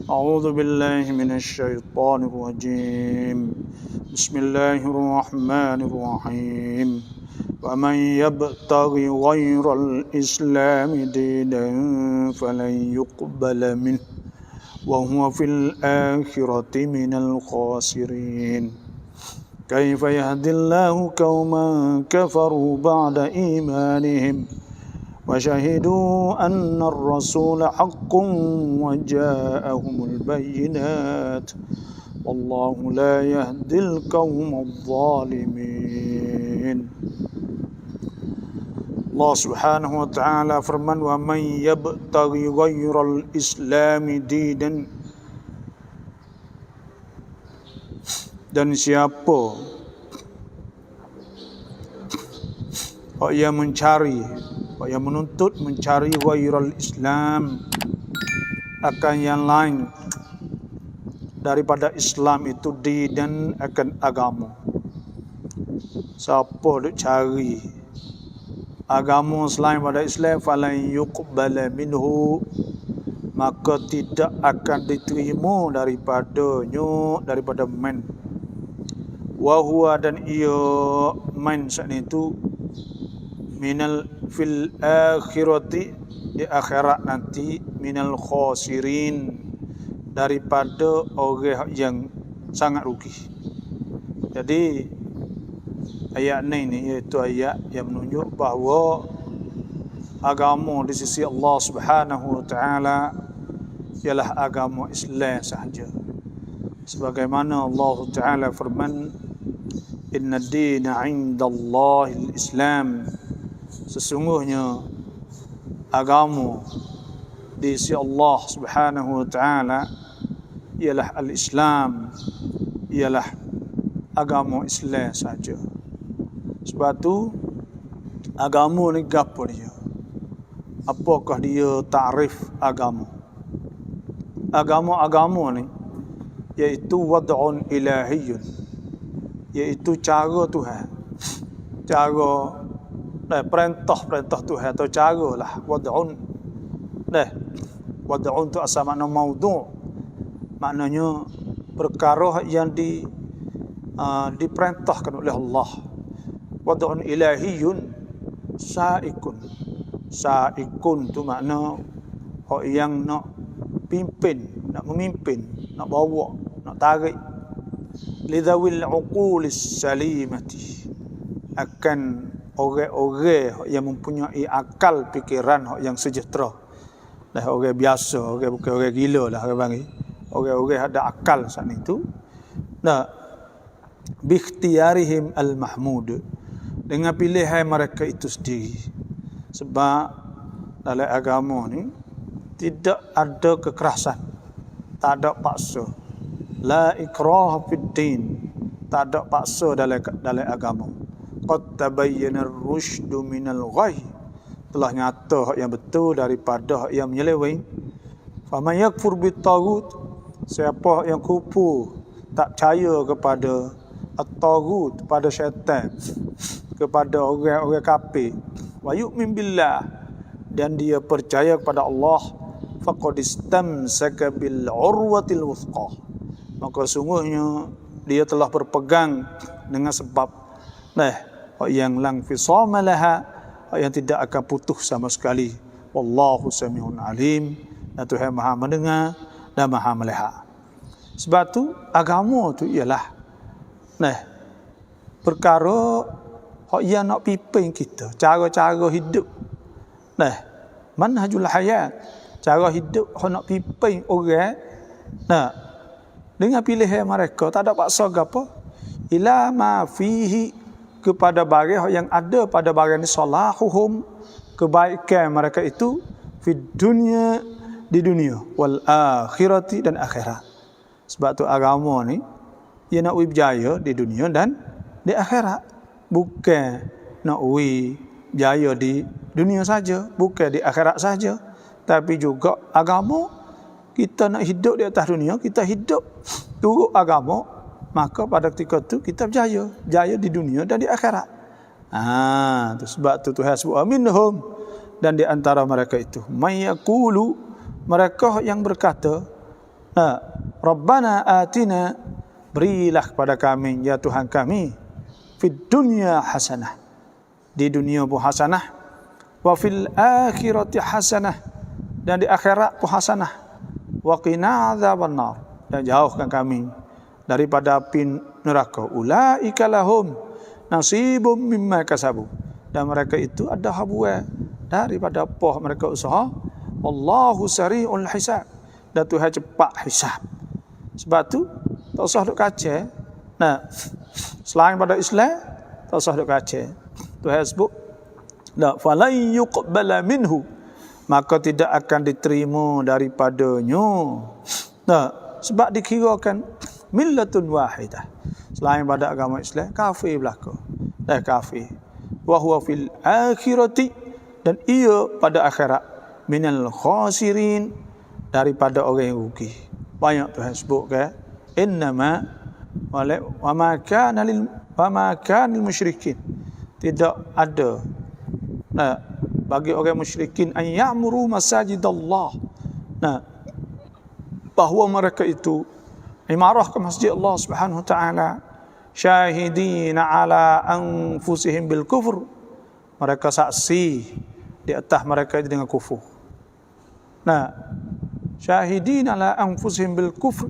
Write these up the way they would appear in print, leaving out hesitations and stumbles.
أعوذ بالله من الشيطان الرجيم بسم الله الرحمن الرحيم ومن يبتغي غير الإسلام دينا فلن يقبل منه وهو في الآخرة من الخاسرين كيف يهدي الله قوما كفروا بعد إيمانهم وشهدوا أن الرسول حق وجاءهم البينات والله لا يهدي القوم الظالمين. Allah Subhanahu wa taala firman wa man yabtaghi ghairal islami dinan, dan siapa yang mencari, yang menuntut mencari ghairal Islam, akan yang lain daripada Islam itu dinan, akan agama. Siapa duk cari agama selain pada Islam, falan yuqbala minhu, maka tidak akan diterima daripadanya, daripada man. Wa huwa, dan ia man saat itu, minal fil akhirati, di akhirat nanti, minal khasirin, daripada orang yang sangat rugi. Jadi ayat ini iaitu ayat yang menunjuk bahawa agama di sisi Allah Subhanahu wa taala ialah agama Islam sahaja. Sebagaimana Allah taala firman, inna ad-dina 'indallahi al-Islam, sesungguhnya agama di sisi Allah Subhanahu wa taala ialah al-Islam, ialah agama Islam saja. Sebab tu agama ni gapo dia? Apakah dia takrif agama? Agama ni iaitu wad'un ilahiyyun, iaitu cara Tuhan, cara perintah Tuhan, atau caralah wad'un. Wad'un tu asal makna maudhu', maknanya perkara yang diperintahkan oleh Allah. Wad'un ilahiyyun sa'ikun tu makna hak yang nak memimpin, nak bawa, nak tarik. Lidzawil uqulis salimati, akan orang-orang yang mempunyai akal fikiran yang sejahtera. Orang biasa, bukan orang gila lah orang panggil. Orang-orang ada akal saat itu. Bi ikhtiyarihim al-mahmud, dengan pilihan mereka itu sendiri. Sebab dalam agama ni tidak ada kekerasan, tak ada paksa. La ikraha fid din, tak ada paksa dalam agama. Qad tabayyana ar-rusydu minal ghayy, telah nyata hak yang betul daripada hak yang menyeleweng. Faman yakfur bit-taghut, siapa yang kufur, tak percaya kepada at-taghut, pada syaitan, kepada orang-orang kafir, wa yu'min billah, dan dia percaya kepada Allah, faqad istamsaka bil urwatil wuthqa, maka sungguhnya dia telah berpegang dengan sebab yang lang fisama laha, yang tidak akan putus sama sekali. Wallahu samiun alim, dan Tuhan Maha mendengar dan Maha melihat. Sebab tu agama tu ialah perkara yang nak pimpin kita, cara-cara hidup. Manhajul hayat, cara hidup yang nak pimpin orang. Dengan pilihan mereka, tak ada paksa gapo. Ila ma fihi, kepada barang yang ada pada barang ni, salahuhum, kebaikan mereka itu, fid dunya, di dunia, wal akhirati, dan akhirat. Sebab tu agama ni ia nak berjaya di dunia dan di akhirat. Bukan nak berjaya di dunia saja, bukan di akhirat saja, tapi juga agama. Kita nak hidup di atas dunia, kita hidup turut agama, maka pada ketika itu kita berjaya di dunia dan di akhirat. Sebab tu Tuhan sebut minhum, dan di antara mereka itu may yaqulu, mereka yang berkata Rabbana atina, berilah kepada kami ya Tuhan kami, fid dunya hasanah, di dunia pun hasanah, wa fil akhirati hasanah, dan di akhirat pun hasanah, wa qina adzabannar, dan jauhkan kami daripada api neraka. Ulaika lahum nasibum mimma kasabu, dan mereka itu ada habuan daripada apa mereka usaha. Wallahu sari'ul hisab, dan Tuhan cepat hisab. Sebab tu tak usah duk kacau. Selain pada Islam tak usah duk kacau. Tuhan sebut falan yuqbala minhu, maka tidak akan diterima daripadanya. Sebab dikirakan millatun wahidah, selain pada agama Islam kafir belaka. Kafir. Wa huwa fil akhirati, dan ia pada akhirat minal khasirin, daripada orang yang rugi. Banyak Tuhan sebut ke innama wa ma kana lil musyrikin, tidak ada bagi orang musyrikin an ya'muru masajidallah, bahawa mereka itu imarah ke masjid Allah Subhanahu wa taala, syahidina ala anfusihim bil kufur, mereka saksi di atas mereka dengan kufur. Syahidina ala anfusihim bil kufur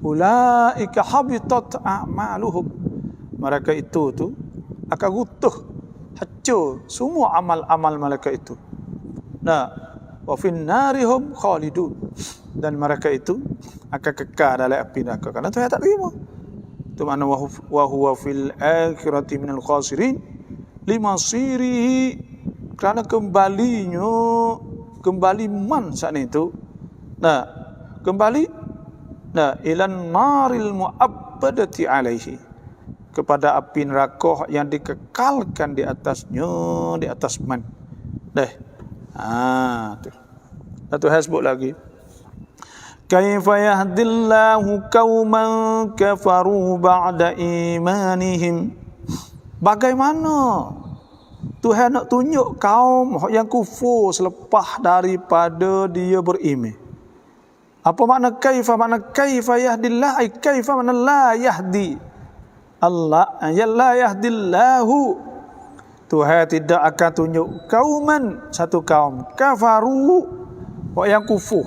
ulaika habitat a'maluhum, mereka itu akan rutuh, hancur semua amal-amal mereka itu. Wa fin narihum khalidun, dan mereka itu akan kekal dalam api neraka, kerana Tuhan tak terima. Itu makna wa huwa fil akhirati minal khasirin limasirihi, kerana kembali man saat itu kembali ilan naril mu'abbadati alaihi, kepada api neraka yang dikekalkan di atasnya, di atas man. Tuhan sebut lagi, kaifa yahdillahu qauman kafaru ba'da imanihim, bagaimana Tuhan nak tunjuk kaum yang kufur selepas daripada dia beriman. Apa makna kaifa? Makna kaifa yahdillah, ay kaifa makna la yahdi Allah, ya la yahdillahu, Tuhan tidak akan tunjuk kauman, satu kaum kafaru, yang kufur.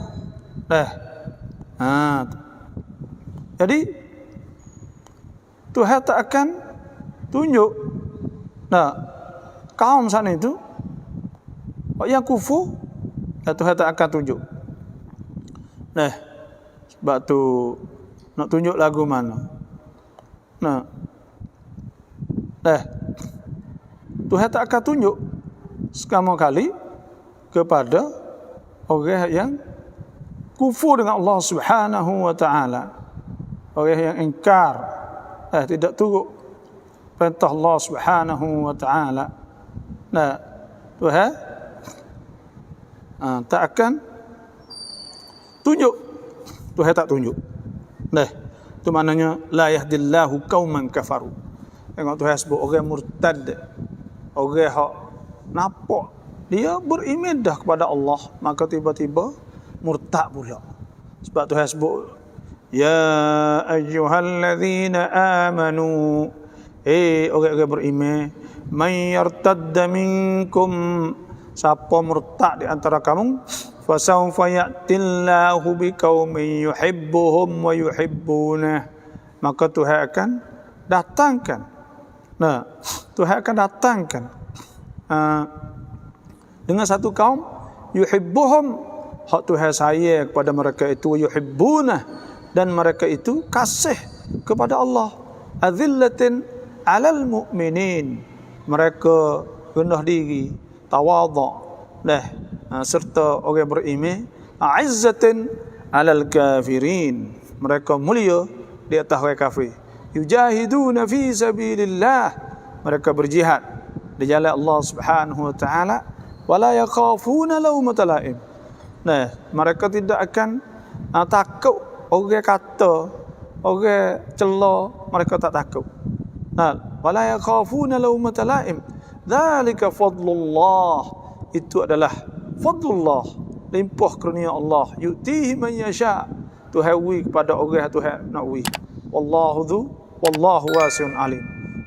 Jadi Tuhan tak akan tunjuk kaum sana itu yang kufur, Tuhan tak akan tunjuk. Sebab tu nak tunjuk lagu mana? Tuhan tak akan tunjuk sekali kali kepada orang yang kufur dengan Allah Subhanahu wa taala, orang yang ingkar, tidak turut perintah Allah Subhanahu wa taala. Tuhan tak akan tunjuk. Tuhan tak tunjuk. Itu maknanya la yahdillahu qauman kafaru. Tengok Tuhan sebut orang murtad, orang hak nampak dia beriman dah kepada Allah, maka tiba-tiba murtad pula. Sebab Tuhan sebut ya ayyuhallazina amanu, orang-orang beriman, man yartadda minkum, siapa murtad di antara kamu, fasawfa ya'tillahu biqaumin yuhibbuhum wa yuhibbunah, maka Tuhan akan datangkan. Tuhan akan datangkan dengan satu kaum yuhibbuhum, hak Tuhan sayang kepada mereka itu, yuhibbunah, dan mereka itu kasih kepada Allah. Azillatin alal mu'minin, mereka rendah diri, tawadhu, serta orang beriman. Aizzatin alal kafirin, mereka mulia di atas orang kafir. Yujahiduna fi sabilillah, mereka berjihad di jalan Allah Subhanahu wa taala. Wala yakhafuna lawmata laim, mereka tidak akan takut orang kata, orang cela, mereka tak takut. Wala yakhafuna lawmata laim, dzalika fadlullah, itu adalah fadlullah, limpah kurnia Allah. Yu'tihi man yasha, Tuhan wi kepada orang Tuhan nak wi. Wallahu wasi'un alim.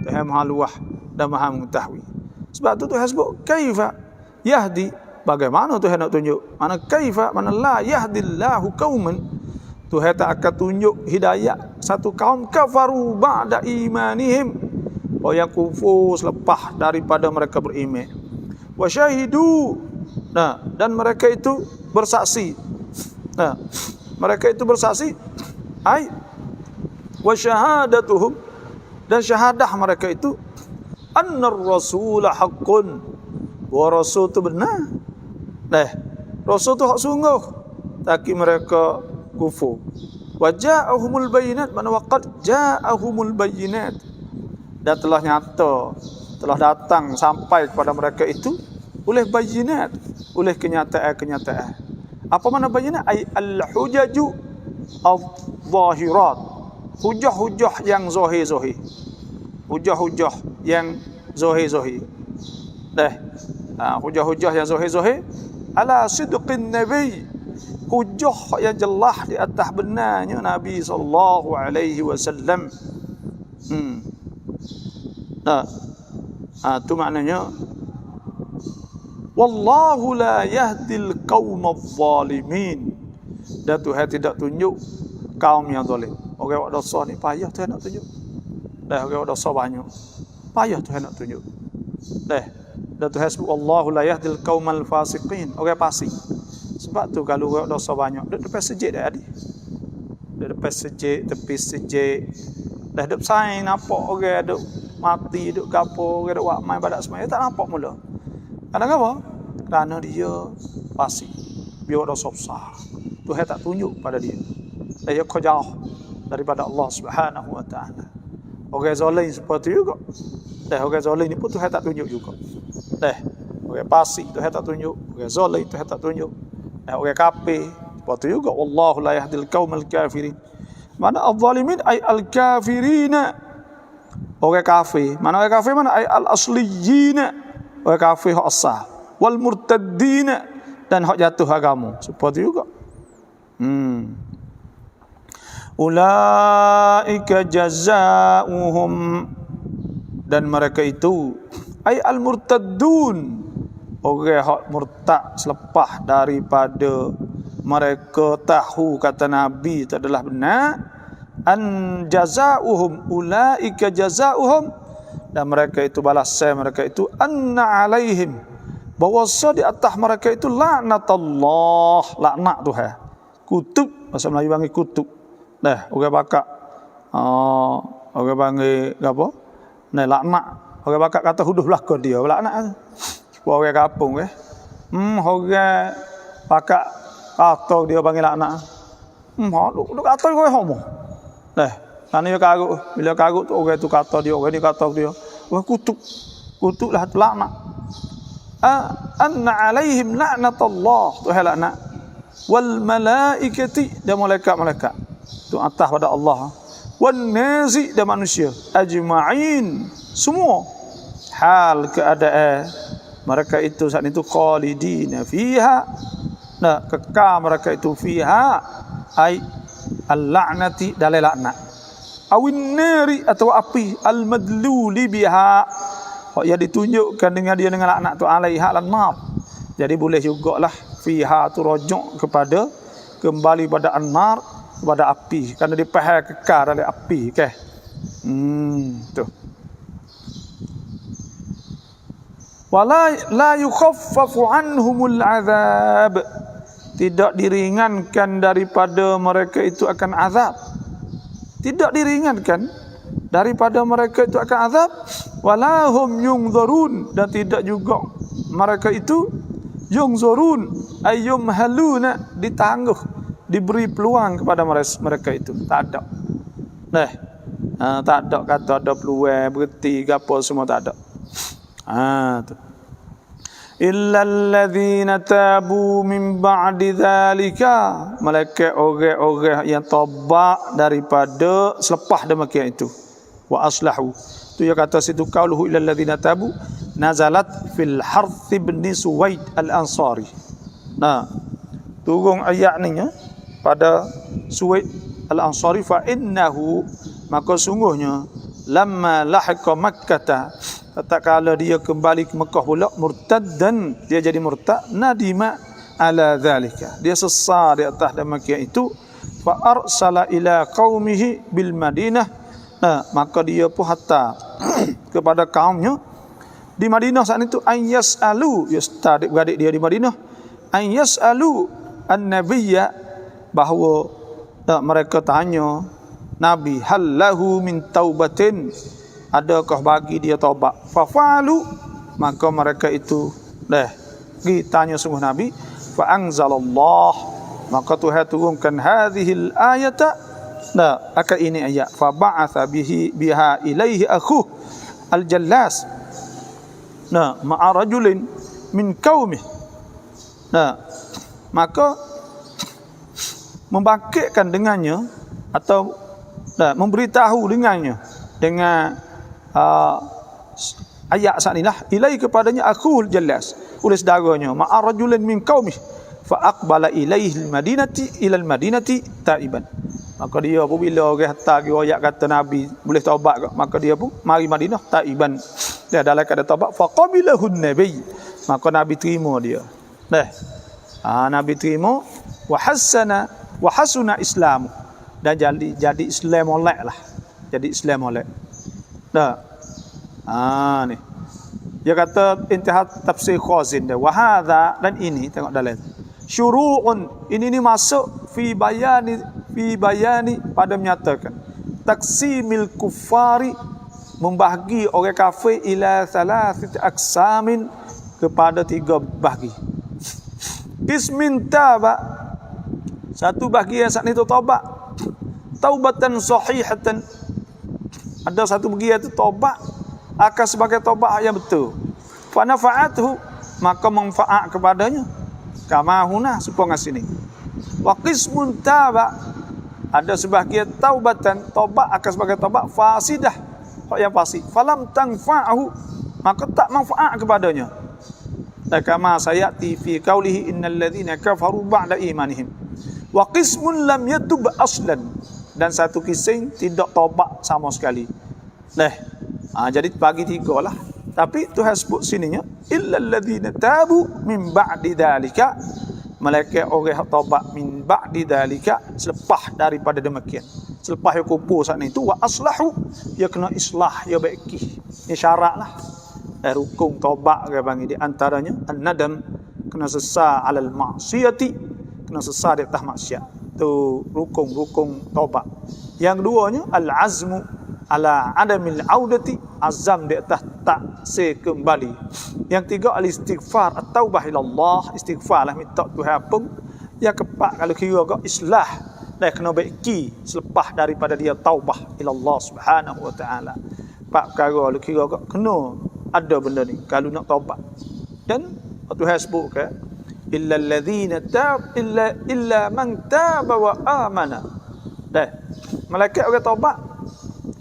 Tuhan Maha luah dan Maha mengetahui. Sebab tu Tuhan sebut kaifa yahdi, bagaimana Tuhan nak tunjuk? Mana kaifa, mana la yahdillahu qauman. Tuhan tak akan tunjuk hidayah satu kaum kafaru ba'da imanihim, yang kufur selepas daripada mereka beriman. Wa syahidu, dan mereka itu bersaksi. Mereka itu bersaksi ai wa syahadatuhum, dan syahadah mereka itu annar rasul haqqun, bahwa rasul itu benar. Rasul itu hak sungguh, tapi mereka kufur. Wa ja'ahumul bayyinat, mana waqad ja'ahumul bayyinat, dan telah nyata, telah datang sampai kepada mereka itu oleh bayyinat, oleh kenyataan. Apa mana bayyinat? Ay al-hujaju al-zahirat, hujah-hujah yang zahir-zahir. Hujah-hujah yang zahir-zahir. Hujah-hujah yang zahir-zahir ala sidqin nabi, hujah yang jelas di atas benarnya Nabi sallallahu alaihi wasallam. Itu maknanya wallahu la yahdil qaumadz zalimin, dan Tuhan tidak tunjuk kaum yang zalim. Orang buat dosa ni payah Tuhan nak tunjuk. Orang buat dosa banyak, payah Tuhan nak tunjuk. Dan Tuhan sebut wallahu la yahdil qaumal fasiqin, orang fasik. Sebab tu kalau orang dosa banyak, duduk depan sejid dah adik. Duduk depan sejid, tepi sejid. Dah duduk saing nampak orang duduk mati, duduk gapo, orang duduk buat main badak semaya, tak nampak mula. Kadang apa? Kerana dia fasik, dia dosa besar. Tuhan tak tunjuk pada dia. Dia jauh daripada Allah Subhanahu wa taala. Orang zalim seperti juga. Orang zalim ni pun Tuhan tak tunjuk juga. Orang fasik Tuhan tak tunjuk, orang zalim Tuhan tak tunjuk. Orang kafir seperti juga. Wallahu la yahdil qaumal kafirin. Mana al-zalimin ay al-kafirina. Orang kafir. Mana orang kafir? Mana ay al-asliyina. Orang kafir hak asal, wal murtaddina, dan hak jatuh agama seperti juga. Ulaika jazaohum, dan mereka itu ay al murtaddun, orang hak murtad selepas daripada mereka tahu kata Nabi itu adalah benar. An jazaohum, ulaika jazaohum, dan mereka itu balasan mereka itu anna alaihim, bahawa di atas mereka itu laknatullah, laknat Tuhan, kutub, bahasa Melayu panggil kutub. Orang bakak orang panggil apa? Laknat. Orang bakak kata huduh belakang dia, laknat. Orang kampung orang bakak kata dia panggil laknat. Duk kata dia homo. Kerana dia karut, bila karut tu orang tu kata dia, orang ni kata dia, orang kutuk lah tu laknat. Anna alaihim laknatullah, Tuhan laknat. Wal malaikati, dan malaikat-malaikat. Tu atas pada Allah. Wan nazi, dan manusia. Ajma'in, semua. Hal keadaan mereka itu saat itu khalidina fiha. Kekal mereka itu fiha. Ay al-la'nati, dalil laknat. Awin nari, atau api, al-madluli biha, yang ditunjukkan dengan dia dengan laknat tu alaiha lan-nar. Jadi boleh jugalah fiha tu rujuk kepada kembali pada an-nar, kepada api, kerana dia faham kekal dari api. Tu. Wala la yukhaffafu anhumul azab, tidak diringankan daripada mereka itu akan azab. Tidak diringankan daripada mereka itu akan azab. Walahum yungzarun, dan tidak juga mereka itu yungzarun ayyum haluna, ditangguh, diberi peluang kepada mereka itu. Tak ada. Tak ada kata ada peluang berhenti ke apa, semua tak ada. Tu. Illa alladzina tabu min ba'di dzalika, malaikat orang-orang yang taubat daripada selepas demikian itu. Wa aslahu, tu yang kata situ qauluhu illa alladzina tabu nazalat fil Harth bin Suwaid al-Ansari. Turun ayat ni pada Suwaid Al-Ansari, fa innahu, maka sungguhnya lamma lahiqa Makkah, tatkala dia kembali ke Mekah pula, murtaddan, dia jadi murtad, nadima ala zalika, dia sesal di atas demikian itu, fa arsala ila qaumihi bil Madinah. Nah, maka dia pun hantar kepada kaumnya di Madinah saat itu, ayyas'alu, adik-beradik dia di Madinah, ayyas'alu an-nabiyya, bahawa mereka tanya Nabi, hal lahu min taubatin, adakah bagi dia taubat? Fafa'alu, maka mereka itu pergi tanya sungguh Nabi. Fa anzalallah, maka Tuhan turunkan hadhil ayata, akan ini ayat, fa ba'atha biha ilaihi akhuh al-Jallas, ma'a rajulin min qaumih. Maka membangkitkan dengannya, atau memberitahu dengannya dengan ayat saat inilah, ilai kepadanya akhul Jallas, oleh saudaranya, ma'a rajulin min qaumih, fa aqbala ilaihi al-madinati ila al-madinati taiban. Maka dia pun bila orang hantar riwayat kata Nabi boleh taubat, maka dia pun mari Madinah taiban, dia dalam keadaan taubat. Fa qabilahu an-nabi, maka Nabi terima dia. Nabi terima, wa hasuna Islam, dan jadi Islam molek lah, jadi Islam molek. Ni dia kata intihad tafsir Khazin dia, wa hadza, dan ini tengok dalam syuru'un, ini masuk fi bayani pada menyatakan taksimil kuffari, membahagi orang kafir, ila thalathati aqsamin, kepada 3 bahagi. Ismin taba, satu bahagian saat itu taubat, taubatan sahihatan, ada satu bahagian itu taubat akan sebagai taubat yang betul. Fa nafa'atuhu, maka manfaat kepadanya, kama huna, supaya sini. Wa qismun taba, ada sebahagian taubatan, taubat akan sebagai taubat fasidah, yang fasid, falam tanfa'ahu, maka tak manfaat kepadanya. Dan kama sayati fi qaulihi innal ladzina kafaru ba'da imanihim. Wa qismun lam yatub aslan, dan satu kisah tidak taubat sama sekali. Jadi bagi 3 lah. Tapi Tuhan sebut sininya, illal ladzina tabu min ba'di dzalika, malaikat orang taubat min ba'di dzalika, selepas daripada demikian, selepas dia kumpul saat itu, wa aslahu, dia kena islah, dia baiki. Ini syarat lah, rukun taubat ke bagi, di antaranya an-nadam, kena sesal alal maksiyati, kena sesal di atas maksiat, tu rukun taubat. Yang keduanya al-azmu ala adamil audati, azam di atas tak sekembali. Yang 3 al-istighfar, at-taubah ilallah, istighfar lah, minta Tuhan pun. Yang 4 kalau kira ke islah, dan kena baiki selepas daripada dia taubah ilallah subhanahu wa ta'ala. 4 perkara kalau kira ke kena ada benda ni kalau nak taubat. Dan Tuhan sebut ke illal ladzina tab illa man taba wa amana. Malaikat orang taubat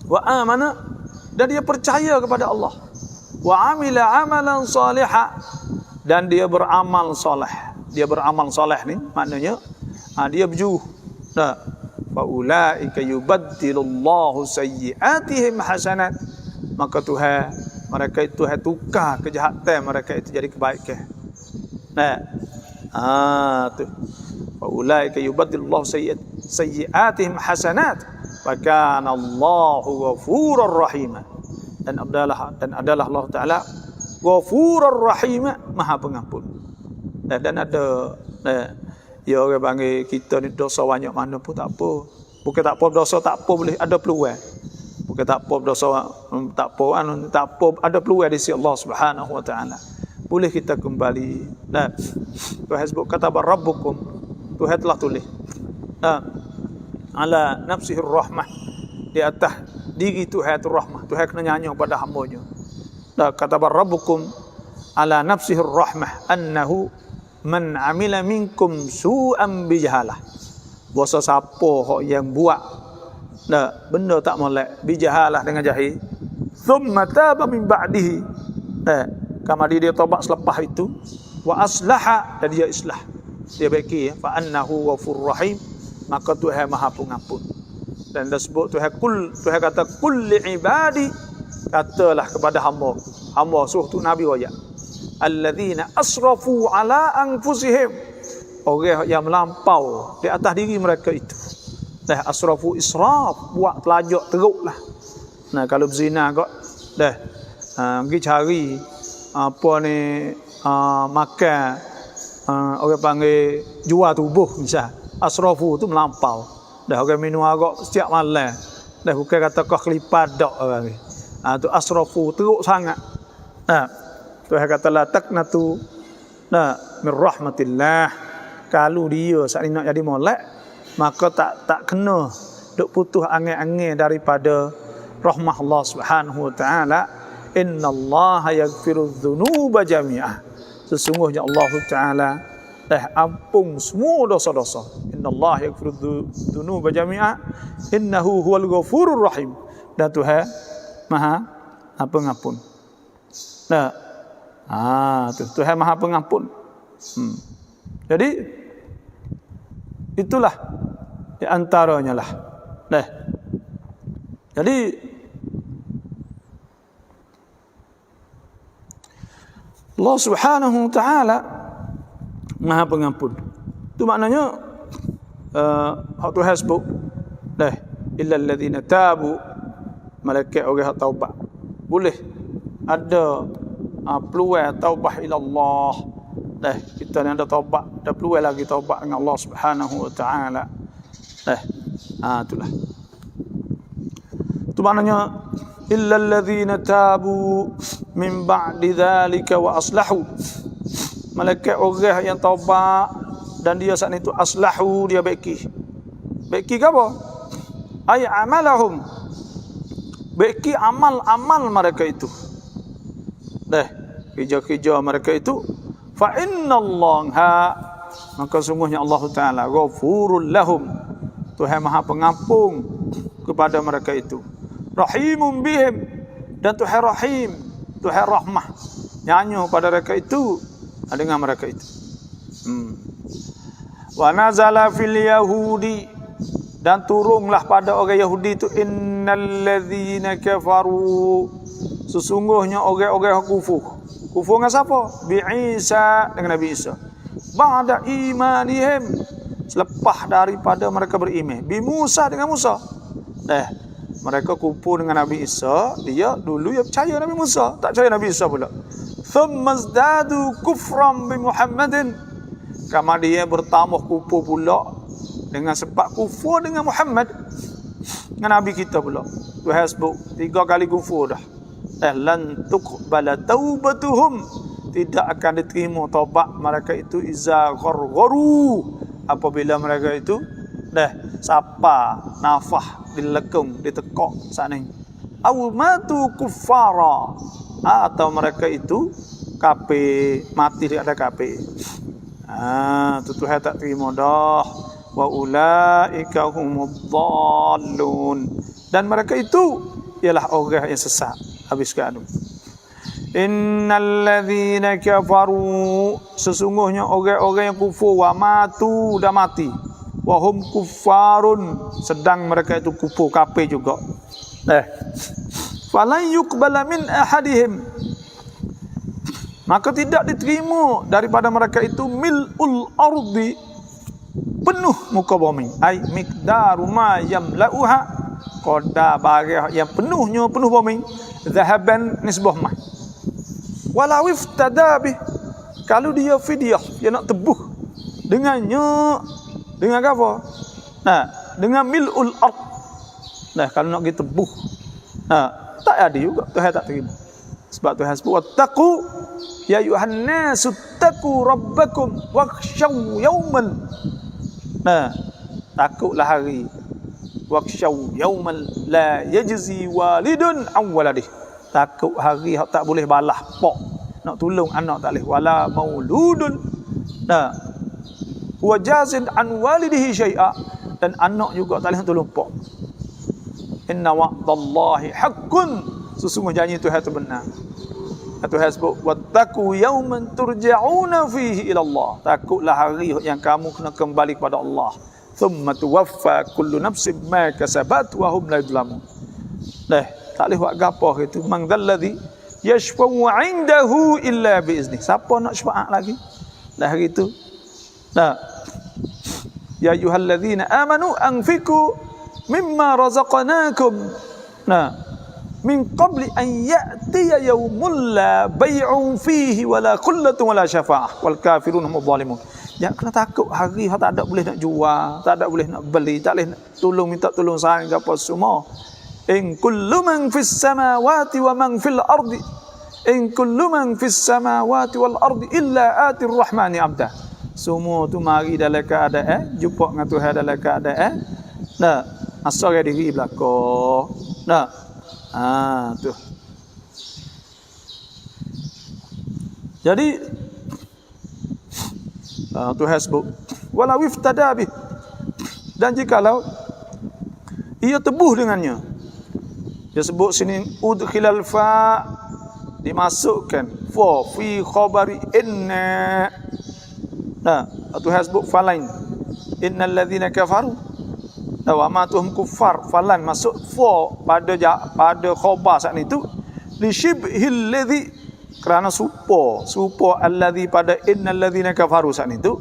wa amana, dan dia percaya kepada Allah, wa amila amalan salihah, dan dia beramal soleh. Dia beramal soleh ni maknanya dia berjuh. Fa ulaika yubaddilullahu sayyi'atihim hasanat, maka Tuhan, mereka itu tukar kejahatan mereka itu jadi kebaikan. Tu fa ulaika yubaddilullahu sayyi'atihim hasanat, wa kana Allahu ghafurur rahim, dan adalah Allah Taala ghafurur rahim, maha pengampun. Dan ada ya orang panggil kita ni dosa banyak mana pun tak apa. Bukan tak apa dosa, tak apa, boleh ada peluang. Bukan tak apa dosa, tak apa, ada peluang di sisi Allah Subhanahu wa taala. Boleh kita kembali. Tuhan sebut kata rabbukum, Tuhan telah tulis ala nafsihir rahmah, di atas diri Tuhan itu rahmah. Tuhan kena nyanyi pada hamba-Nya. Kata rabbukum ala nafsihir rahmah annahu man amila minkum su'an bijahalah. Bahasa siapa yang buat benda tak molek bijahalah, dengan jahil, thumma taba min ba'dihi, kemudian dia taubat selepas itu, wa aslaha, dan dia islah, dia baiki, fa annahu ghafurur rahim, maka Tuhan Maha Pengampun. Dan dah sebut Tuhan kata kulli ibadi, katalah kepada hamba suruh tu Nabi royak, alladzina asrafu ala anfusihim, orang yang melampau di atas diri mereka itu. Dah asrafu israf, buat telajak teruklah. Nah kalau berzina kok dah pergi cari apa ni makan, orang panggil jual tubuh misal, asrafu tu melampau. Dah orang minum arak setiap malam, dah bukan kata kau kelipat dak orang ni. Tu asrafu teruk sangat. Tuhan kata la taqnatu min rahmatillah. Kalau dia saat ni nak jadi molek, maka tak kena duk putus angin-angin daripada rahmah Allah Subhanahu wa taala. Innallaha yaghfiru dzunuba jami'ah. Sesungguhnya Allah Taala ampun semua dosa-dosa. Innallaha yaghfiru dzunuba jami'ah innahu huwal ghafurur rahim. Dan Tuhan Maha Pengampun. Tuhan Maha Pengampun. Jadi itulah di antaranya lah. Jadi Allah Subhanahu wa taala Maha Pengampun. Itu maknanya hak Tuhan sebut illal ladzina tabu, malaikat orang yang taubat. Boleh ada peluang taubat ila Allah. Kita ni ada taubat, ada peluang lagi taubat dengan Allah Subhanahu wa taala. Itulah. Itu maknanya illal ladzina tabu min ba'di dzalika wa aslahu. Malaikat orang yang taubat dan dia saat itu aslahu, dia baiki. Baiki ke apa? Ay amalahum, baiki amal-amal mereka itu. Kerja-kerja mereka itu. Fa innallaha, maka sungguhnya Allah Taala ghafurul lahum, Tuhan Maha Pengampun kepada mereka itu. Rahimun bihim, dan Tuhan Rahim, Tuhan Rahmah nyanyi pada mereka itu, dengan mereka itu. Wa nazala fil yahudi, dan turunlah pada orang Yahudi itu, innal ladzina kafaru, sesungguhnya orang-orang kufur. Kufur dengan siapa? Bi Isa, dengan Nabi Isa. Ba'da imanihim, selepas daripada mereka beriman. Bi Musa, dengan Musa. Mereka kufur dengan Nabi Isa, dia dulu ya percaya Nabi Musa, tak percaya Nabi Isa pula. Thumma zdadu kufran bi Muhammadin, kama dia bertambah kufur pula dengan sebab kufur dengan Muhammad, dengan Nabi kita pula. Tuhan sebut 3 kali kufur dah. Lan tuqbala taubatuhum, tidak akan diterima taubat mereka itu, iza ghargharu, apabila mereka itu sapa nafah dilekung, ditekok saat ni. Aw matu kuffara, atau mereka itu kafir, mati di ada kafir. Tu Tuhan tak terima dah. Wa ulaika humudz dhallun, dan mereka itu ialah orang yang sesat. Habiskan. Innal ladzina kafaru, sesungguhnya orang-orang yang kufur, wa matu, dah mati, wa hum kuffarun, sedang mereka itu kufur, kafir juga. Falan yuqbala min ahadihim, maka tidak diterima daripada mereka itu mil'ul ardi, penuh muka bumi, ai miqdaru ma yamla'uha, qada barang yang penuh bumi, zahaban nisbah mah. Walau iftada bih, kalau dia fidyah, dia nak tebuh dengannya, dengan apa? Dengan mil'ul ard. Kalau nak kita tebuh, tak ada juga, Tuhan tak terima. Sebab Tuhan sebut wattaqu ya ayuhan nasu taqu rabbakum wakhshaw yawman. Takutlah hari, wakhshaw yawman la yajzi walidun an waladih, takut hari tak boleh balas pak nak tolong anak, tak boleh. Wala mauludun huwa jazin an walidihi syai'a, dan anak juga tak boleh nak tolong pak. Inna wa'dallahi haqqun, sesungguhnya janji Tuhan itu benar. Tuhan sebut wattaqu yawman turja'una fihi ila Allah, takutlah hari yang kamu kena kembali kepada Allah. thumma tuwaffa kullu nafsin ma kasabat wa hum la yuzlamun. Tak boleh buat gapo gitu. Man dzalladzi yashfa'u 'indahu illa bi izni. Siapa nak syafaat lagi? Dah hari itu. Ya ayyuhalladzina amanu anfiqu mimma razaqnakum. Min qabli an ya'tiya yawmun la bay'un fihi wala khullatun wala syafa'ah wal kafirun hum zalimun. Jangan kena takut hari tak ada boleh nak jual, tak ada boleh nak beli, tak boleh nak tolong minta tolong saing apa semua. In kullu man fis samawati wa man fil ardi in kullu man fis samawati wal ardi illa atir rahmani abda. Semua tu mari dalam keadaan jumpa dengan Tuhan dalam keadaan asal diri belakang. Tu. Jadi Tuhan sebut walau iftada bih, dan jikalau ia tebuh dengannya. Dia sebut sini udkhilal fa, dimasukkan fa fi khabari inna. Tuhan sebut falain innal ladzina kafaru wa matuhum kuffar, falan masuk fa pada khabar saat itu li shibhil ladzi, kerana supo alladzi pada innal ladzina kafaru saat itu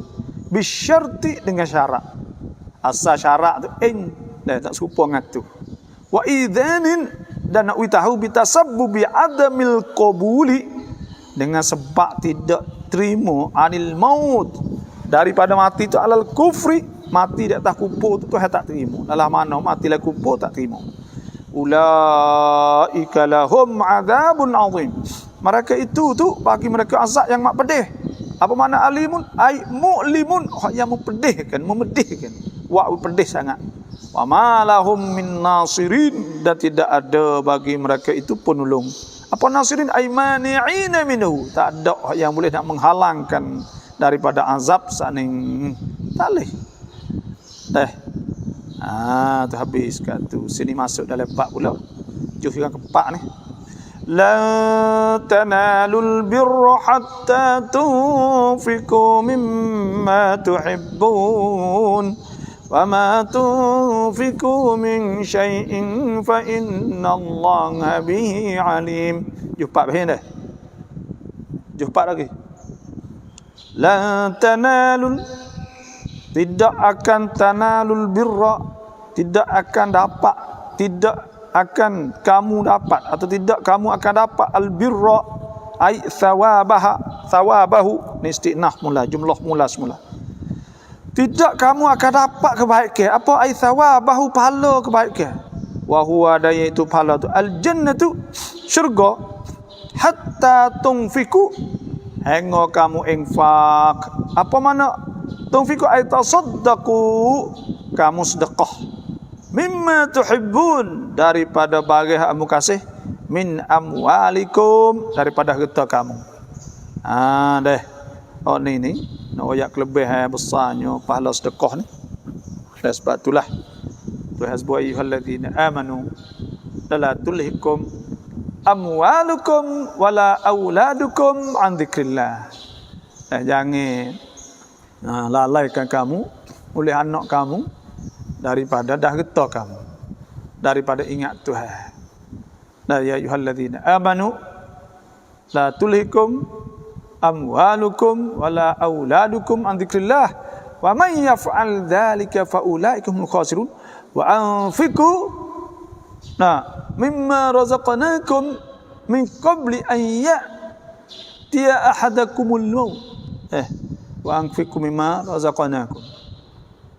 bisyarti dengan syarat. Asal syarat tu in tak serupa dengan tu. Wa idzanin, dan nak tahu bitasabbubi adamil qabuli, dengan sebab tidak terima anil maut, daripada mati tu alal kufri, mati di atas kufur tu Tuhan tak terima. Dalam mana mati lah kufur tak terima. Ulaika lahum adzabun azim. Mereka itu tu bagi mereka azab yang mak pedih. Apa makna alimun? Ai mu'limun, yang mempedihkan, memedihkan. Wa pedih sangat. Wa ma lahum min nasirin, dan tidak ada bagi mereka itu penolong. Apa nasirin? Ai mani'ina minhu, tak ada yang boleh nak menghalangkan daripada azab saning. Tak boleh. Tu habis kat tu. Sini masuk dalam bab pula. Juz yang keempat ni. La tanalul birra hatta tunfiqu mimma tuhibbun wa ma tunfiqu min syai'in fa innallaha bihi alim. Juz 4 bahagian dah. Juz 4 lagi. La tanalul, tidak akan tanalul birra, tidak akan dapat, tidak akan kamu dapat, atau tidak kamu akan dapat al birra ai thawabahu, ni istinaf mula, jumlah mula semula. Tidak kamu akan dapat kebaikan. Apa ai thawabahu, pahala kebaikan. Wa huwa, iaitu pahala tu al jannatu, syurga, hatta tunfiku, hingga kamu infak. Apa makna tunfiku? Ay tasaddaqu, kamu sedekah. Mimma tuhibbun, daripada barang kamu kasih. Min amwalikum, daripada harta kamu. Ni nak ayat kelebihan besarnya pahala sedekah ni. Sebab itulah Tuhan sebut ayyuhalladzina amanu la tulhikum amwalukum wala auladukum an dzikrillah. Jangan lalaikan kamu oleh anak kamu daripada harta kamu, daripada ingat Tuhan. Ya ayyuhalladzina amanu la tulhikum amwalukum wala auladukum an dzikrillah wa man yaf'al dzalika fa ulaika humul khasirun wa anfiqu mimma razaqnakum min qabli an ya'tiya ahadakumul maut. Wa anfiqu mimma razaqnakum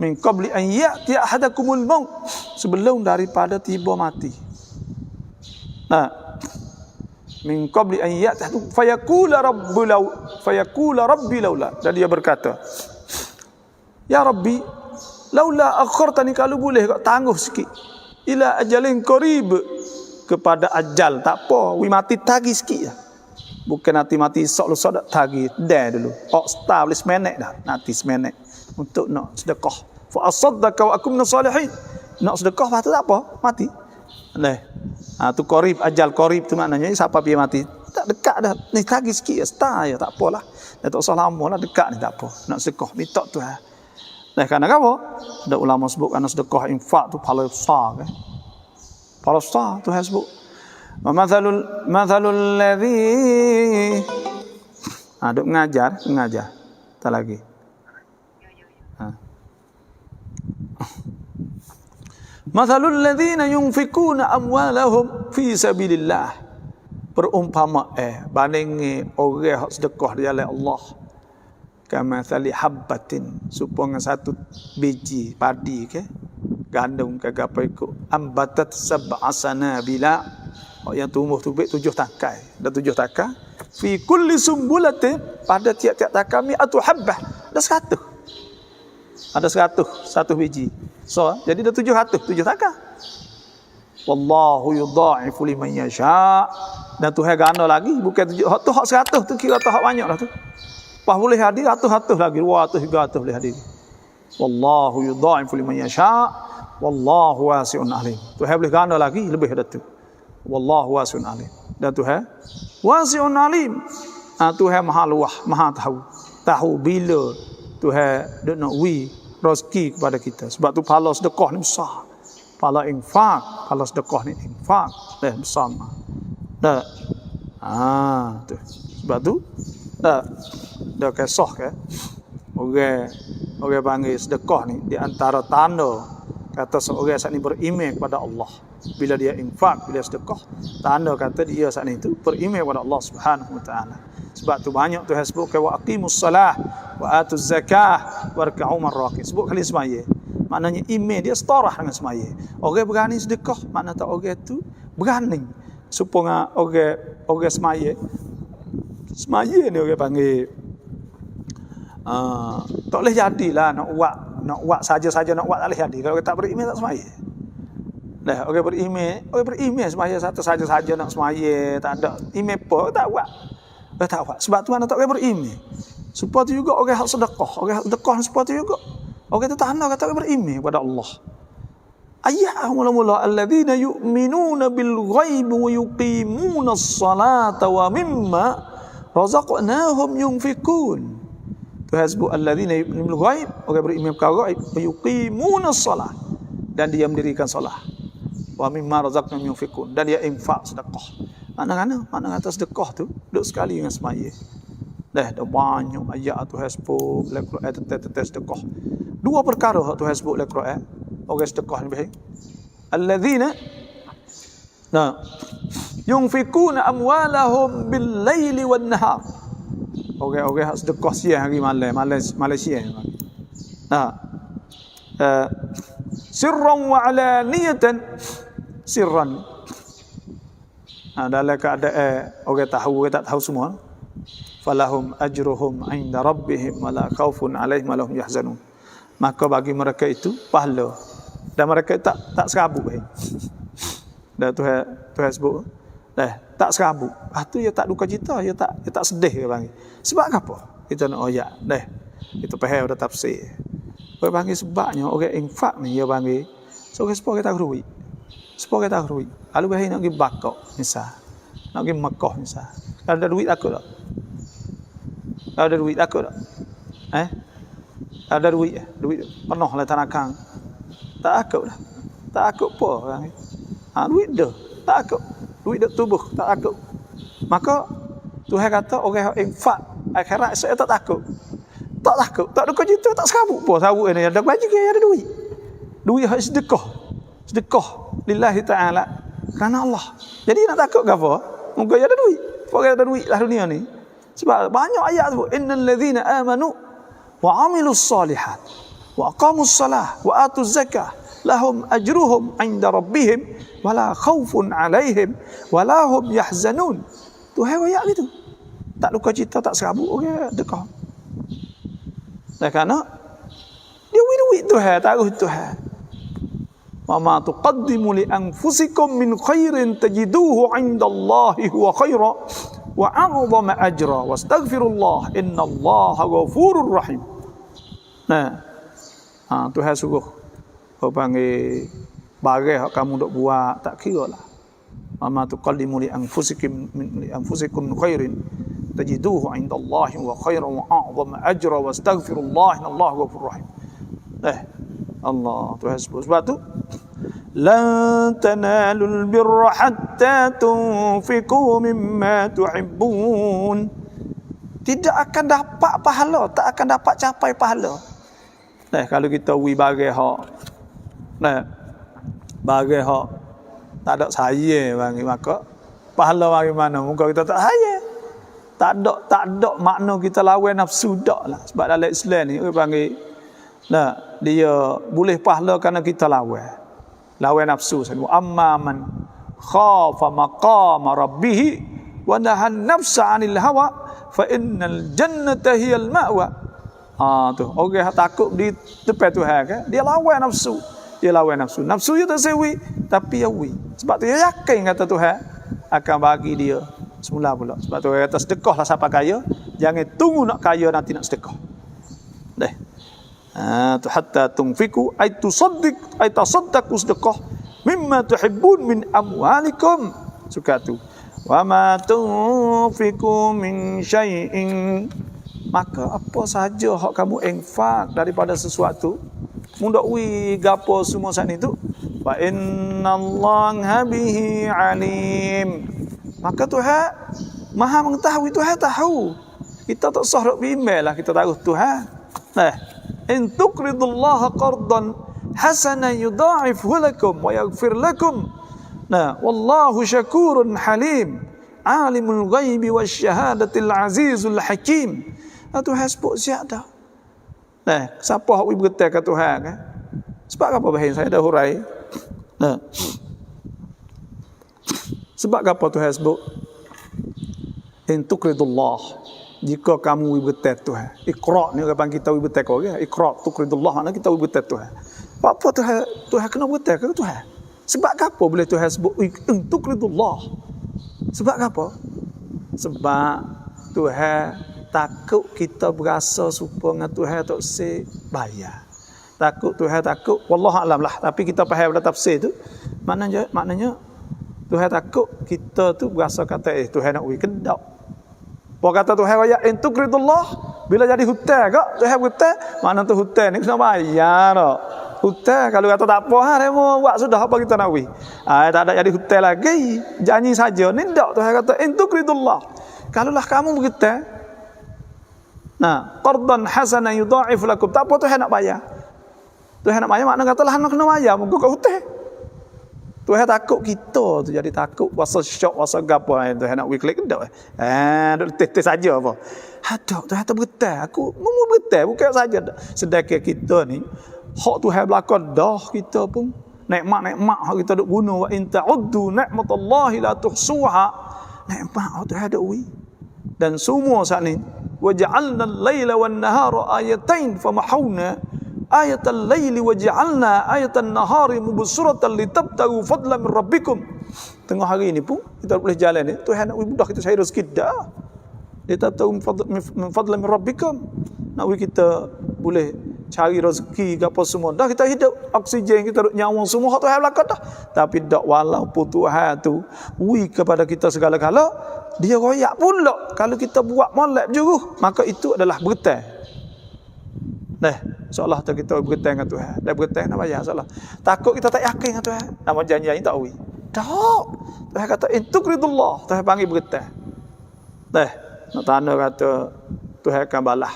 min qabli an ya'tiya ahadakumul maut, sebelum daripada tiba mati. Min qabli an ya'tiya fayaqula rabbi laula, dan dia berkata, ya Rabbi, laula akhartani, kalau boleh kau tangguh sikit, ila ajalin qarib, kepada ajal. Tak apa, mati tagi sikit lah. Bukan nanti mati esok-esok dak tagi, dah dulu. Start boleh semenek dah, nanti semenek untuk nak sedekah. Fa asaddaqa wa akum minas salihin, nak sedekah patut tak apa, mati. Tu qarib, ajal qarib tu maknanya siapa dia mati tak dekat dah, ni tagi sikit start ya, tak apalah. Dah tak usah lama lah, dekat ni tak apa. Nak sedekah minta Tuhan. Kerana apa? Ada ulama sebut kerana sedekah infak tu pahala besar kan. Pahala besar tu sebut. Wa mathalul ladzi duk mengajar. Tak lagi. Mathalul ladzina yunfikuna amwalahum fi sabilillah. Perumpama banding orang hak sedekah di jalan Allah. Kama thali habbatin, supaya satu biji padi ke gandum ke apa ikut ambatat sab'a sanabila, yang tumbuh 7 takai. Ada 7 takai. Fi kulli sumbulatin, pada tiap-tiap takai mi'atu habbah. Ada 100 biji. So, jadi ada 700 takai. Wallahu yudha'ifu liman yasha. Dan Tuhan ganda lagi, bukan tu hak 100 tu kira tu hak banyak lah tu. Pas boleh hadir 100 lagi, 200 300 boleh hadir. Wallahu yudha'ifu liman yasha. Wallahu wasi'un alim. Tuhan boleh ganda lagi lebih dari tu. Wallahu wasi'un alim. Dan Tuhan wasi'un alim. Tuhan maha luah, maha tahu bila Tuhan nak rezeki kepada kita. Sebab tu pahala sedekah ni besar. Pahala infak, pahala sedekah ni infak besar. Dah. Tu. Sebab tu dah kisah ke orang panggil sedekah ni di antara tanda kata seorang saat ni beriman kepada Allah. Bila dia infak, bila sedekah, tanda kata dia saat ni tu beriman kepada Allah Subhanahu wa taala. Sebab tu banyak Tuhan sebut wa aqimus salah wa atuz zakah warka'u marraqi. Sebut kali semaya. Maknanya iman dia setarah dengan semaya. Orang berani sedekah, makna tak orang tu berani. Supaya orang semaya ni orang panggil tak boleh jadilah nak buat saja-saja nak buat tak boleh jadi. Kalau orang tak beriman tak semaya. Dah orang beriman semaya satu saja-saja nak semaya, tak ada iman apa tak buat. Tak buat. Sebab tu mana tak boleh beriman. Supaya tu juga orang hak sedekah. Orang hak sedekah supaya tu juga. Orang tu tanda kata beriman kepada Allah. Ayat mula-mula alladzina yu'minuna bil ghaibi wa yuqimuna as-salata wa mimma razaqnahum yunfikun. Tuhan sebut alladzina yu'minuna bil ghaib, orang beriman perkara ghaib, wa yuqimuna as-salat, dan dia mendirikan solat. Wa mimma razaqnahum yunfikun, dan dia infak sedekah. Mana kata sedekah tu duduk sekali dengan semaya. Dah banyak ayat Tuhan sebut dalam Quran tentang sedekah. 2 perkara Tuhan sebut dalam Quran orang sedekah ni baik. Alladzina yunfikuna amwalahum bil laili wan nahar. Orang hak sedekah siang hari malam siang. Sirran wa alaniyatan. Sirran. Dalam keadaan orang tahu, orang tak tahu semua. Falahum ajruhum 'inda rabbihim wa la khaufun 'alaihim wa lahum yahzanun. Maka bagi mereka itu pahala, dan mereka tak serabut. Dan Tuhan sebut tak serabut. Tu dia tak duka cita, dia tak sedih dia panggil. Sebab apa? Kita nak ayat itu faham dah tafsir. Dia panggil sebabnya orang infak ni dia panggil supaya kita rugi. Supaya kita rugi. Lalu bahaya nak pergi Bakok misal. Nak pergi Mekah misal. Kalau ada duit takut tak? Kalau ada duit takut tak? Ada duit penuh lah tanah. Tak takut lah. Tak takut apa. Duit dah. Tak takut. Duit dah tubuh. Tak takut. Maka Tuhan kata orang infak akhirat saya tak takut. Tak takut. Tak ada kejutan. Tak serabut apa. Serabut ni. Ada baju ke ada duit. Duit sedekah. Sedekah. Lillahi ta'ala. Kerana Allah. Jadi nak takut ke apa? Mungkin ada duit. Pokoknya ada duit lah dunia ni. Sebab banyak ayat tu. Innal ladzina amanu wa 'amilus salihat wa aqamus salah wa atuz zakah lahum ajruhum 'inda rabbihim wa la khaufun 'alaihim wa la hum yahzanun. Tu ayat gitu. Tak luka cita, tak serabut orang dekah. Dan kerana dia duit Tuhan, taruh Tuhan. Wa ma tuqaddimu li anfusikum min khairin tajiduhu 'indallahi huwa khaira wa 'azama ajra wastaghfirullah innallaha ghafurur rahim. Tuhan suruh panggil barang kamu dok buat tak kira lah. Wa ma tuqaddimu li anfusikum min khairin tajiduhu 'indallahi wa khairan wa 'azama ajra wastaghfirullah innallaha ghafurur rahim. Allah Tuhan sebut. Sebab tu lan tanalul birra hatta tunfiqu mimma tuhibbun. Tidak akan dapat pahala, tak akan dapat capai pahala. Kalau kita bagai hak. Bagai hak tak ada saya bagi, maka pahala bagi mana? Muka kita tak saya. Tak ada makna kita lawan nafsu dak lah. Sebab dalam Islam ni orang panggil dia boleh pahala kerana kita lawan nafsu. Amma man khafa maqama rabbih wa nahan nafsa 'anil hawa fa innal jannata hiyal ma'wa. Tu orang takut di depan Tuhan kan, dia lawan nafsu. Nafsu dia tak sewi, tapi dia sebab tu dia yakin kata Tuhan akan bagi dia semula pula. Sebab tu dia kata sedekahlah siapa kaya, jangan tunggu nak kaya nanti nak sedekah. Tu hatta tunfiku ay tusaddiq ay tasaddaqu sedekah mimma tuhibbun min amwalikum. Suka tu. Wa ma tunfiku min syai'in, maka apa sahaja hak kamu infak daripada sesuatu mundak gapo semua saat itu, fa innallaha bihi alim, maka Tuhan Maha mengetahui. Tuhan tahu. Kita tak sah nak bimbang lah, kita tahu Tuhan. In tuqridullaha qardan hasanan yudha'ifhu lakum wa yaghfir lakum. Wallahu syakurun halim, alimul ghaibi wasyahadatil azizul hakim. Tuhan sebut siap dah. Siapa hak berkata kat Tuhan kan? Sebab apa bahin saya dah hurai. Sebab apa Tuhan sebut in tuqridullah, jika kamu berkata Tuhan. Iqra ni orang kita berkata kau kan? Iqra tuqridullah makna kita berkata Tuhan. Apa Tuhan kena berkata kat Tuhan? Sebab apa boleh Tuhan sebut in tuqridullah? Sebab apa? Sebab Tuhan takut kita berasa supaya dengan Tuhan tak se bayar. Takut Tuhan takut, wallahu alam lah, tapi kita faham dalam tafsir tu maknanya Tuhan takut kita tu berasa kata Tuhan nak kedak. Apa kata Tuhan raya in tuqridullah, bila jadi hutang kak Tuhan hutang, makna tu hutang ni kena bayar dak. Hutang kalau kata tak apa demo buat sudah apa kita nak tak ada jadi hutang lagi, janji saja ni dak. Tuhan kata in tuqridullah, kalaulah kamu berhutang qardan hasanan yudha'if lakum, tak apa Tuhan nak bayar. Tuhan nak bayar makna katalah nak kena bayar muka kau hutang. Tuhan takut kita tu jadi takut pasal syok pasal gapo Tuhan nak klik dak. Duk tes saja apa. Tuhan tak berhutang, aku mau berhutang bukan saja. Sedekah kita ni hak Tuhan belakang dah, kita pun nikmat hak kita duk guna. Wa in ta'uddu ni'matallahi la tuhsuha, nikmat Tuhan dak dan semua saat ni waja'alna al-laila wan-nahara ayatain famahawna ayatal laili waja'alna ayatan nahari mubsiratan litabtagu fadlan min rabbikum. Tengah hari ni pun kita boleh jalan ni, Tuhan nak mudah kita cari rezeki dah. Litabtagu min fadlan min rabbikum. Nak kita boleh cari rezeki apa semua dah, kita hidup, oksigen kita duk nyawa semua hak Tuhan belakang dah. Tapi dak walaupun Tuhan tu kepada kita segala-gala, dia royak pula kalau kita buat molek juruh, maka itu adalah berhutang. Seolah tu kita berhutang dengan Tuhan. Dah berhutang nak bayar seolah. Takut kita tak yakin dengan Tuhan. Nama janji ni tak tak. Tuhan kata in tuqridullah, Tuhan panggil berhutang. Nak tanda kata Tuhan akan balas.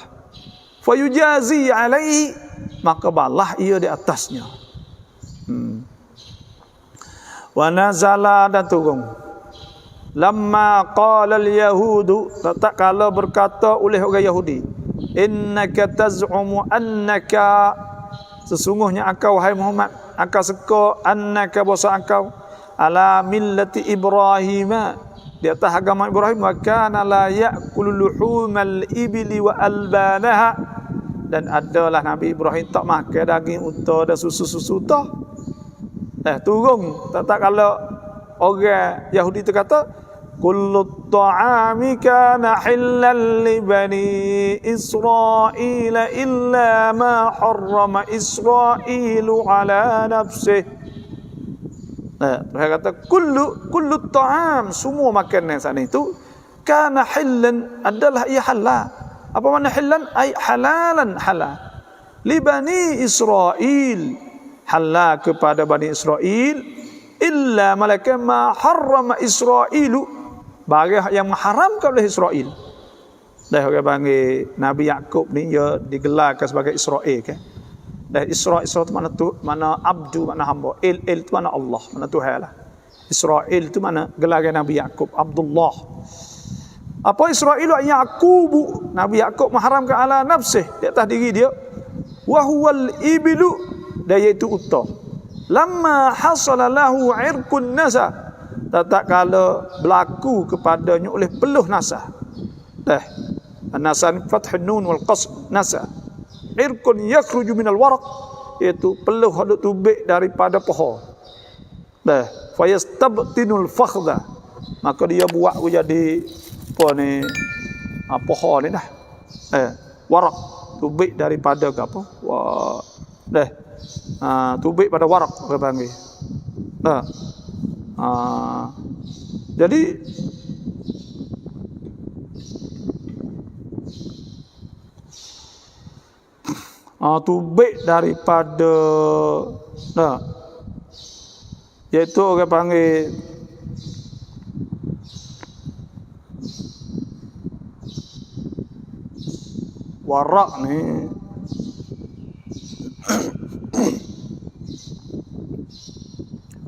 Fa yujazi alaihi, maka balah ia di atasnya. Wa nazala, dan turun. Lamma qala al-yahudu, tak kala berkata oleh orang Yahudi, innaka taz'umu annaka, sesungguhnya engkau wahai Muhammad, engkau seka annaka bahasa engkau ala millati Ibrahim, di atas agama Ibrahim, wa kana la ya'kulu luhumal ibli wa albanaha, dan adalah Nabi Ibrahim tak makan daging unta dan susu-susu tah. Turun tak kalau orang Yahudi tu kata kullu ta'ami kana halal li bani Israil illa ma harrama Israilu ala nafsih. Dia kata kullu ta'am, semua makanan saat itu kana halal, adalah ia halal. Apa makna halal? Ai halalan halal. li bani Israel, halal kepada Bani Israel, illa malaka ma harrama Israilu, barang yang mengharamkan oleh Israel. Dah orang panggil Nabi Yakub ni dia digelarkan sebagai Israel kan. Dah Israel tu mana abdu, mana hamba. Il tu mana Allah, mana Tuhan lah. Israel tu mana gelarkan Nabi Yakub, Abdullah. Apa Israel Yaqubu, Nabi Yakub mengharamkan ala nafsih, di atas diri dia. Wa huwal ibilu, dia iaitu unta. Lamma hasala lahu irqun nasa, tak kala berlaku kepadanya oleh peluh nasa. Dah nasa ni fath nun wal qasr, nasa irqun yakhruju minal waraq, iaitu peluh hadut tubik daripada pohon. Dah fayastabtinul fakhdha, maka dia buat jadi apa ni, pohon ni dah waraq, tubik daripada apa, dah tubik pada warak orang panggil. Jadi tubik daripada iaitu orang panggil warak ni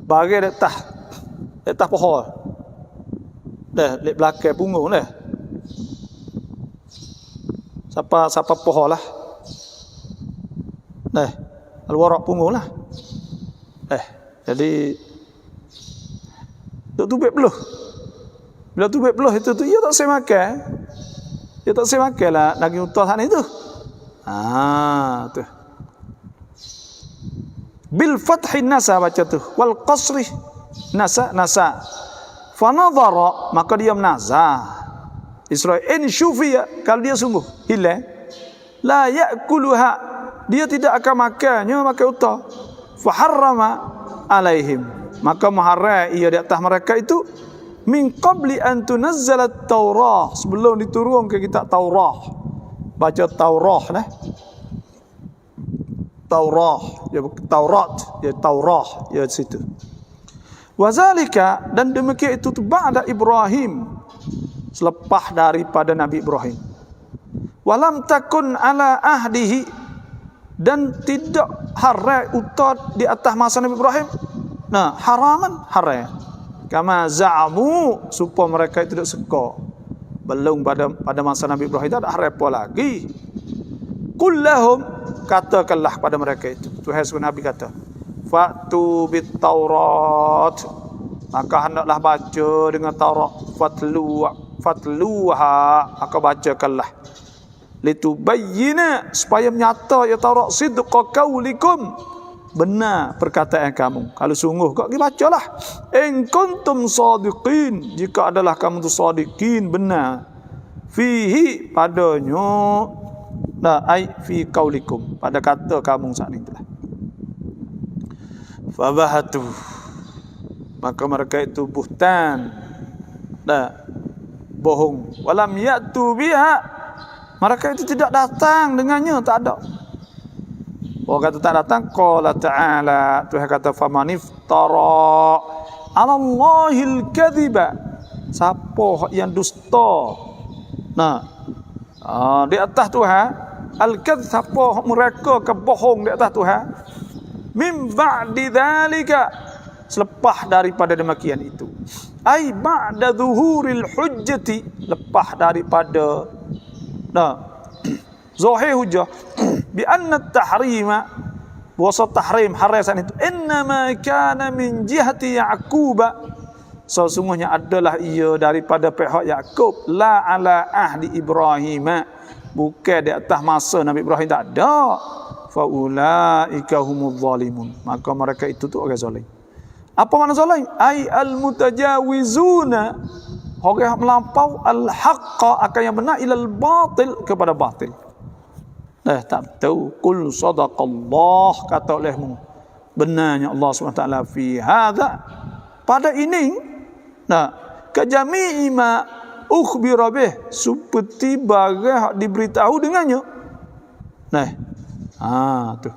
bagi di atas pohon. Dah, di belakang punggung dah. Siapa pohon lah. Dah, al-warak punggung lah. Jadi tu tubik peluh. Bila tubik peluh itu tu, ia tak saya makan. Dia tak saya makan lah daging unta sana itu. Tu. Bil fathi nasa baca tu, wal qasri nasa. Fa nadhara, maka dia menazah. Israel in syufiya, kalau dia sungguh hilang, la ya'kuluha, dia tidak akan makannya, makan unta. Fa harrama alaihim, maka muharram ia di atas mereka itu min qabli an tunazzalat Taurah, sebelum diturunkan kitab Taurah. Baca Taurah lah. Taurat, ya situ. Wazalika, dan demikian itu ba'da Ibrahim, selepas daripada Nabi Ibrahim. Walam takun ala ahdihi, dan tidak haram utat di atas masa Nabi Ibrahim. Haraman haram. Kama za'amu, supaya mereka itu tidak suka. Belum pada masa Nabi Ibrahim itu ada haram apa lagi. Kullahum, katakanlah pada mereka itu. Tuhan Nabi kata, fa'tu bit Taurat, maka hendaklah baca dengan Taurat. Fatluha, maka bacakanlah. Litubayyina, supaya menyata ya Taurat, sidqa qaulikum, benar perkataan kamu. Kalau sungguh kau bacalah. In kuntum sadiqin, jika adalah kamu tu sadiqin, benar. Fihi, padanya, ai fi qaulikum, pada kata kamu saat itulah. Fabahatu, maka mereka itu buhtan, bohong. Walam ya'tu biha, mereka itu tidak datang dengannya, tak ada. Orang kata tak datang, qala ta'ala, Tuhan kata famaniftara 'ala Allahil kadhiba, siapa yang dusta di atas Tuhan, al-kadhib, siapa mereka kebohong di atas Tuhan, min ba'di dzalika, selepas daripada demikian itu, ai ba'da zuhuril hujjati, lepas daripada zahir hujjah, bi anna at-tahrima, bahwa tahrim harasan itu innama kana min jihati Yaquba, sesungguhnya adalah ia daripada pihak Yakub, la ala ahli Ibrahim, bukan di atas masa Nabi Ibrahim, tak ada. Fa ulaika humuz zalimun, maka mereka itu tu orang zalim. Apa makna zalim? Ai al mutajawizuna, orang melampau al haqqa, akan yang benar, ilal batil, kepada batil. Tak tahu. Qul sadaqallah, kata olehmu, benarnya Allah SWT fi hadza, pada ini, kajami'i ma ukhbira bih, seperti barang diberitahu dengannya. Tu.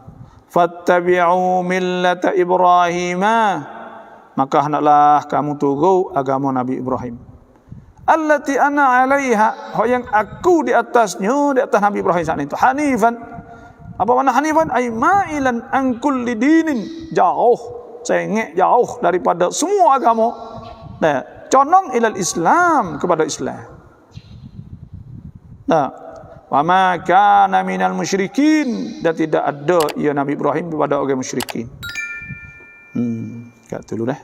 Fattabi'u millata Ibrahim. Maka hendaklah kamu tunggu agama Nabi Ibrahim. Allati ana 'alaiha, yang aku di atasnya, di atas Nabi Ibrahim saat itu. Hanifan. Apa makna hanifan? Ai ma'ilan an kulli dinin. Jauh, cengek jauh daripada semua agama. Nah, condong ilal Islam, kepada Islam. Nah, wa ma kana minal musyrikin, dan tidak ada ya Nabi Ibrahim kepada orang musyrikin. Kat dulu dah.